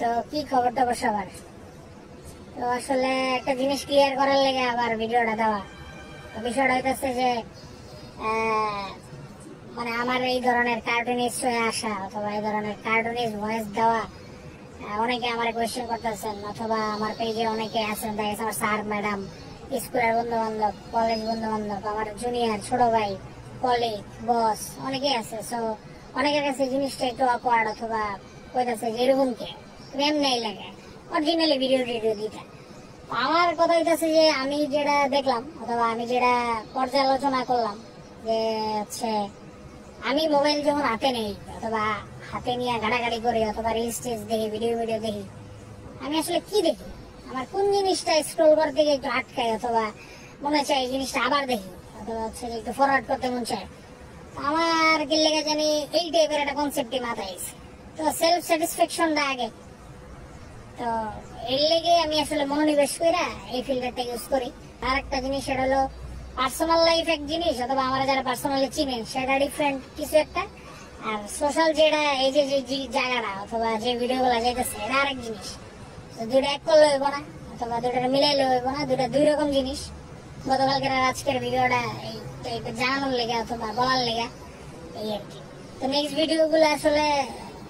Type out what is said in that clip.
তো কি খবর টবর সবার? তো আসলে একটা জিনিস ক্লিয়ার করার লেগে আবার ভিডিওটা দেওয়া। বিষয়টা হইতেছে যে মানে আমার এই ধরনের কার্টুনিস্ট হয়ে আসা অথবা এই ধরনের কার্টুনিস্ট ভয়েস দেওয়া অনেকে আমার কোয়েশ্চেন করতেছেন, অথবা আমার পেজে অনেকে আছেন, দেখেছে আমার স্যার ম্যাডাম, স্কুলের বন্ধু বান্ধব, কলেজ বন্ধু বান্ধব, আমার জুনিয়র, ছোট ভাই, কলিগ, বস, অনেকেই আছে। সো অনেকের কাছে জিনিসটা একটু অকওয়ার্ড অথবা কইতাছে যে এরকম কে এমনি লাগে অরিজিনালি ভিডিও দিতে। আমার কথা হইতেছে যে আমি যেটা দেখলাম অথবা আমি যেটা পর্যালোচনা করলাম যে হচ্ছে আমি মোবাইল যখন হাতে নেই অথবা হাতে নিয়ে ঘাটাঘাটি করি অথবা রিলস টিলস দেখি, ভিডিও দেখি, আমি আসলে কি দেখি, আমার কোন জিনিসটা স্ক্রল করতে গিয়ে একটু আটকাই অথবা মনে চাই এই জিনিসটা আবার দেখি অথবা হচ্ছে একটু ফরওয়ার্ড করতে মন চায়। আমার কি লেগে জানি এই টাইপের একটা কনসেপ্টই মাথায় আছে। তো সেলফ স্যাটিসফ্যাকশনটা আগে, তো এর লেগে আমি আসলে মনোনিবেশ করে এই ফিল্টারটা ইউজ করি। আর একটা জিনিস সেটা হলো পার্সোনাল লাইফ এক জিনিস অথবা আমরা যারা পার্সোনালি চিনেন সেটা ডিফারেন্ট কিছু একটা, আর সোশ্যাল যেটা এই যে জায়গাটা অথবা যে ভিডিওগুলো যাইতেছে এটা আরেক জিনিস। দুটো এক করলে হইব না অথবা দুটো মিলাইলে হইব না, দুটো দুই রকম জিনিস। গতকালকের আর আজকের ভিডিওটা এই জানানোর লেগে অথবা বলার লেগে এই আর কি। তো নেক্সট ভিডিওগুলো আসলে